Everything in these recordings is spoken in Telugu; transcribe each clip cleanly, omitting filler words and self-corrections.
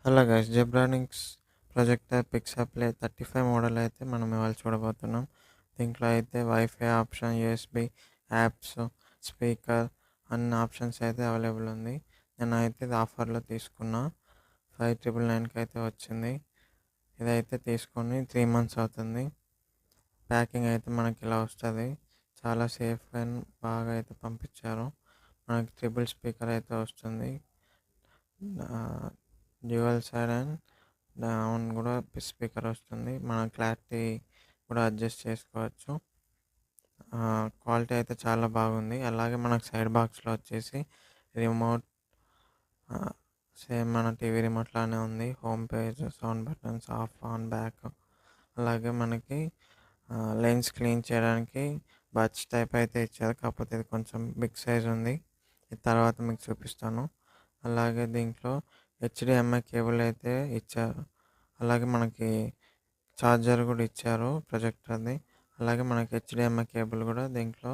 Hello guys, Zebronics projector PixaPlay 35 model అయితే మనం ఇవాళ చూడబోతున్నాం. దీంట్లో అయితే wifi option, USB, apps, speaker అన్ని ఆప్షన్స్ అయితే అవైలబుల్ ఉంది. నేనైతే ఇది ఆఫర్లో తీసుకున్నా. 5999కి అయితే వచ్చింది. ఇదైతే తీసుకొని 3 మంత్స్ అవుతుంది. ప్యాకింగ్ అయితే మనకి ఇలా వస్తుంది. చాలా సేఫ్ అండ్ బాగా అయితే పంపించారు. మనకి ట్రిపుల్ స్పీకర్ అయితే వస్తుంది. డ్యూయల్ సైడ్ అండ్ డౌన్ కూడా స్పీకర్ వస్తుంది. మన క్లారిటీ కూడా అడ్జస్ట్ చేసుకోవచ్చు. క్వాలిటీ అయితే చాలా బాగుంది. అలాగే మనకు సైడ్ బాక్స్లో వచ్చేసి రిమోట్ సేమ్ మన టీవీ రిమోట్ లానే ఉంది. Home page, sound buttons, of, on, back. అలాగే మనకి లెన్స్ క్లీన్ చేయడానికి బడ్స్ టైప్ అయితే ఇచ్చారు. కాకపోతే ఇది కొంచెం బిగ్ సైజ్ ఉంది. ఇది తర్వాత మీకు చూపిస్తాను. అలాగే దీంట్లో హెచ్డిఎంఐ కేబుల్ అయితే ఇచ్చారు. అలాగే మనకి ఛార్జర్ కూడా ఇచ్చారు ప్రొజెక్టర్ది. అలాగే మనకి హెచ్డిఎంఐ కేబుల్ కూడా దీంట్లో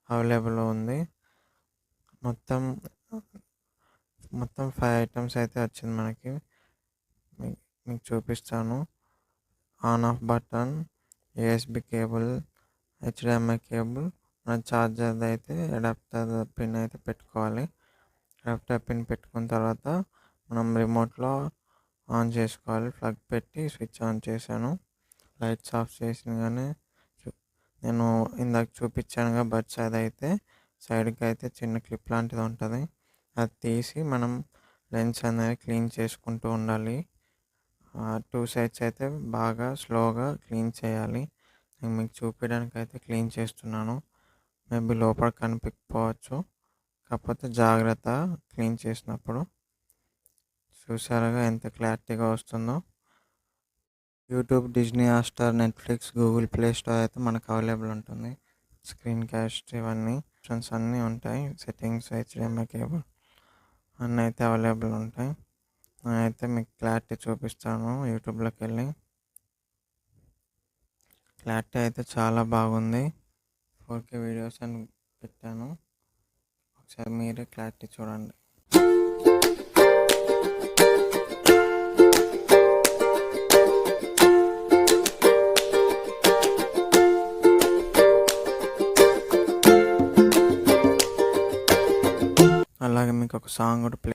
అవైలబుల్ ఉంది. మొత్తం 5 ఐటమ్స్ అయితే వచ్చింది మనకి. మీకు చూపిస్తాను. On off button, USB cable, HDMI cable, మన ఛార్జర్ అయితే అడాప్టర్ పిన్ అయితే పెట్టుకోవాలి. అడాప్టర్ పిన్ పెట్టుకున్న తర్వాత మనం రిమోట్లో ఆన్ చేసుకోవాలి. ప్లగ్ పెట్టి స్విచ్ ఆన్ చేశాను. లైట్స్ ఆఫ్ చేసినగానే నేను ఇందాక చూపించానుగా బడ్స్, అదైతే సైడ్కి అయితే చిన్న క్లిప్ లాంటిది ఉంటుంది. అది తీసి మనం లెన్స్ అనేది క్లీన్ చేసుకుంటూ ఉండాలి. 2 సైడ్స్ అయితే బాగా స్లోగా క్లీన్ చేయాలి. నేను మీకు చూపించడానికి అయితే క్లీన్ చేస్తున్నాను. మేబీ లోపల కనిపించకపోవచ్చు, కాకపోతే జాగ్రత్త క్లీన్ చేసినప్పుడు. చూసారుగా ఎంత క్లారిటీగా వస్తుందో. YouTube, Disney Hotstar, Netflix, Google play store అయితే మనకు అవైలబుల్ ఉంటుంది. స్క్రీన్ క్యాస్ట్ ఇవన్నీ ఆప్షన్స్ అన్నీ ఉంటాయి. సెట్టింగ్స్, హెచ్డిఎంఐ కేబుల్ అన్నీ అయితే అవైలబుల్ ఉంటాయి. నేనైతే మీకు క్లారిటీ చూపిస్తాను. యూట్యూబ్లోకి వెళ్ళి క్లారిటీ అయితే చాలా బాగుంది. 4K వీడియోస్ అని పెట్టాను. ఒకసారి మీరే క్లారిటీ చూడండి. అలాగే మీకు ఒక సాంగ్ కూడా ప్లే